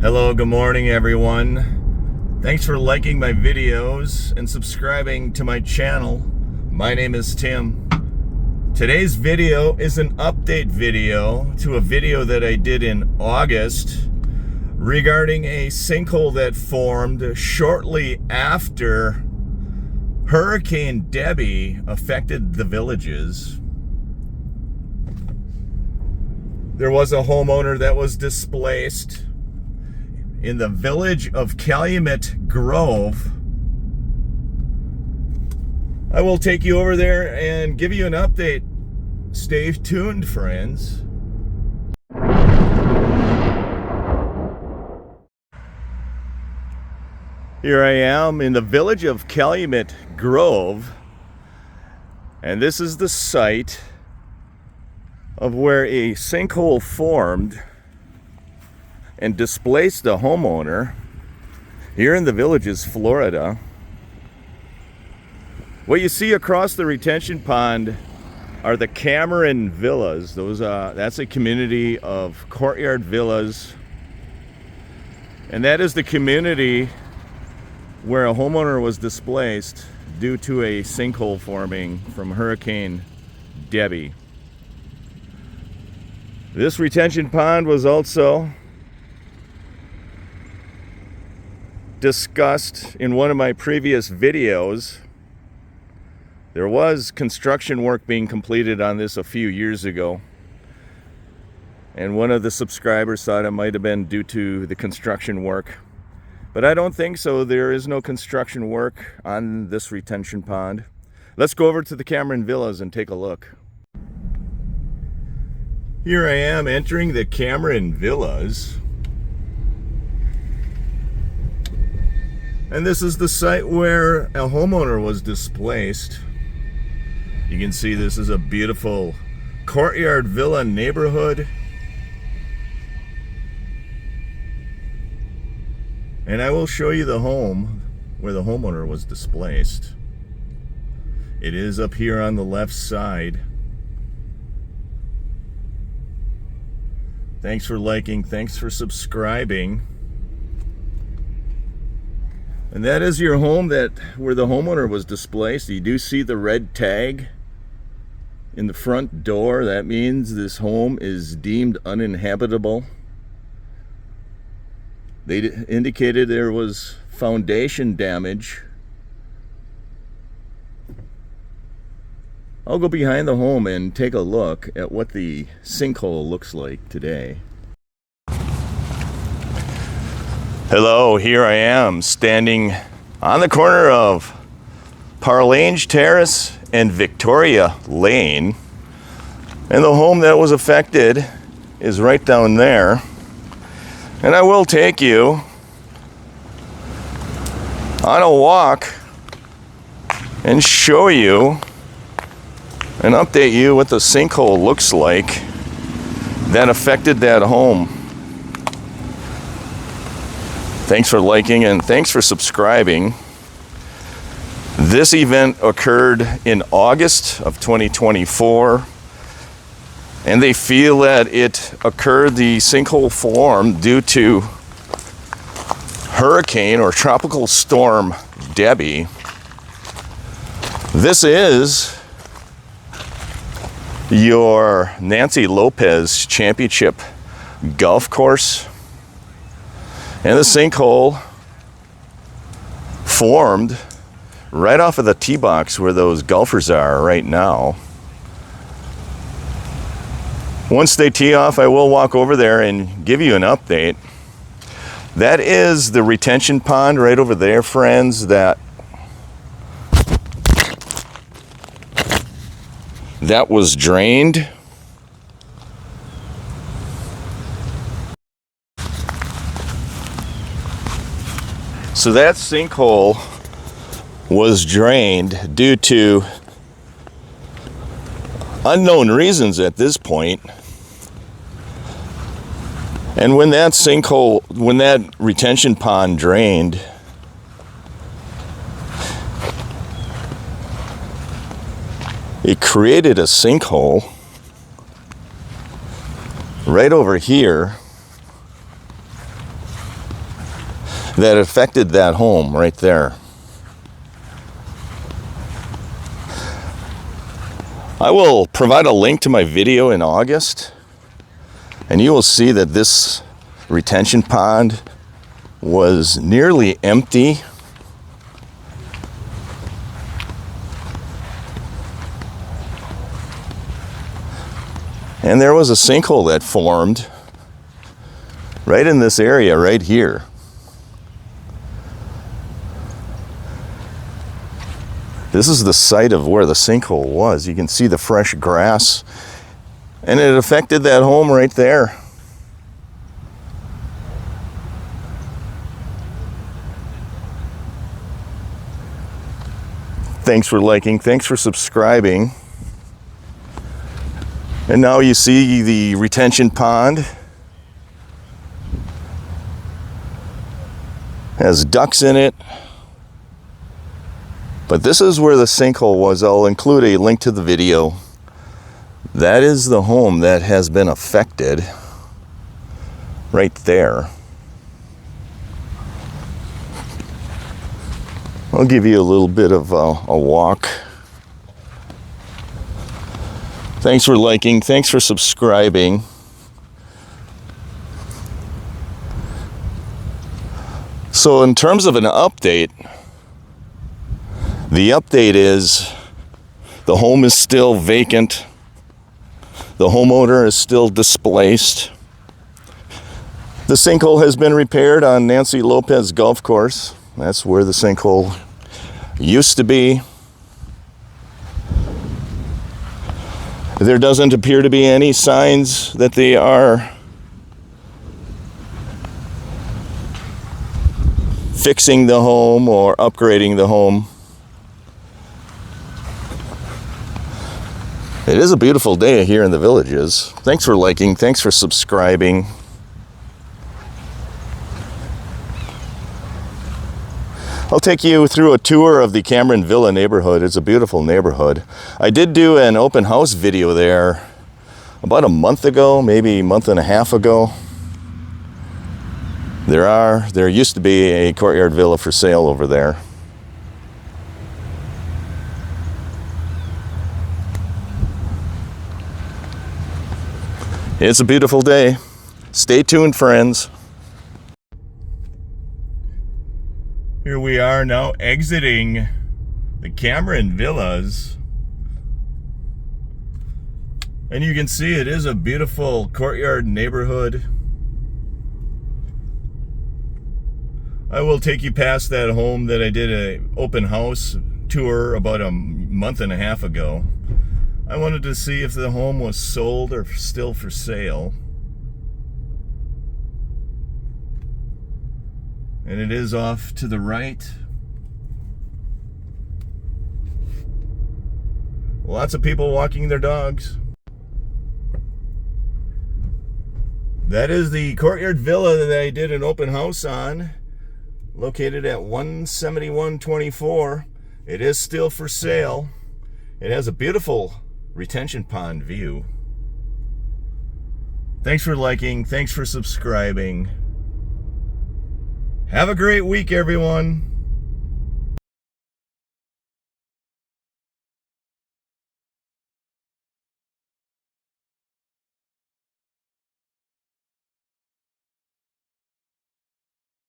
Hello, good morning everyone. Thanks for liking my videos and subscribing to my channel. My name is Tim. Today's video is an update video to a video that I did in August regarding a sinkhole that formed shortly after Hurricane Debby affected the villages. There was a homeowner that was displaced in the Village of Calumet Grove. I will take you over there and give you an update. Stay tuned, friends. Here I am in the Village of Calumet Grove, and this is the site of where a sinkhole formed and displaced a homeowner here in the Villages, Florida. What you see across the retention pond are the Cameron Villas. That's a community of courtyard villas, and that is the community where a homeowner was displaced due to a sinkhole forming from Hurricane Debby. This retention pond was also discussed in one of my previous videos. There was construction work being completed on this a few years ago, and one of the subscribers thought it might have been due to the construction work, but I don't think so. There is no construction work on this retention pond. Let's go over to the Cameron Villas and take a look. Here I am entering the Cameron Villas. And this is the site where a homeowner was displaced. You can see this is a beautiful courtyard villa neighborhood. And I will show you the home where the homeowner was displaced. It is up here on the left side. Thanks for liking, thanks for subscribing. And that is your home where the homeowner was displaced. You do see the red tag in the front door. That means this home is deemed uninhabitable. They indicated there was foundation damage. I'll go behind the home and take a look at what the sinkhole looks like today. Hello, here I am standing on the corner of Parlange Terrace and Victoria Lane, and the home that was affected is right down there. And I will take you on a walk and show you and update you what the sinkhole looks like that affected that home. Thanks for liking and thanks for subscribing. This event occurred in August of 2024, and they feel that it occurred, the sinkhole formed due to Hurricane or Tropical Storm Debby. This is your Nancy Lopez Championship golf course. And the sinkhole formed right off of the tee box where those golfers are right now. Once they tee off, I will walk over there and give you an update. That is the retention pond right over there, friends, that was drained. So that sinkhole was drained due to unknown reasons at this point. And when that retention pond drained, it created a sinkhole right over here that affected that home right there. I will provide a link to my video in August, and you will see that this retention pond was nearly empty. And there was a sinkhole that formed right in this area right here. This is the site of where the sinkhole was. You can see the fresh grass, and it affected that home right there. Thanks for liking, thanks for subscribing. And now you see the retention pond has ducks in it. But this is where the sinkhole was. I'll include a link to the video. That is the home that has been affected right there. I'll give you a little bit of a walk. Thanks for liking, thanks for subscribing. So in terms of an update, the update is the home is still vacant. The homeowner is still displaced. The sinkhole has been repaired on Nancy Lopez Golf Course. That's where the sinkhole used to be. There doesn't appear to be any signs that they are fixing the home or upgrading the home. It is a beautiful day here in the Villages. Thanks for liking, thanks for subscribing. I'll take you through a tour of the Cameron Villa neighborhood. It's a beautiful neighborhood. I did do an open house video there about a month ago, maybe a month and a half ago. There used to be a courtyard villa for sale over there. It's a beautiful day. Stay tuned, friends. Here we are now exiting the Cameron Villas. And you can see it is a beautiful courtyard neighborhood. I will take you past that home that I did an open house tour about a month and a half ago. I wanted to see if the home was sold or still for sale. And it is off to the right. Lots of people walking their dogs. That is the courtyard villa that I did an open house on, located at 17124. It is still for sale. It has a beautiful retention pond view. Thanks for liking, thanks for subscribing. Have a great week, everyone.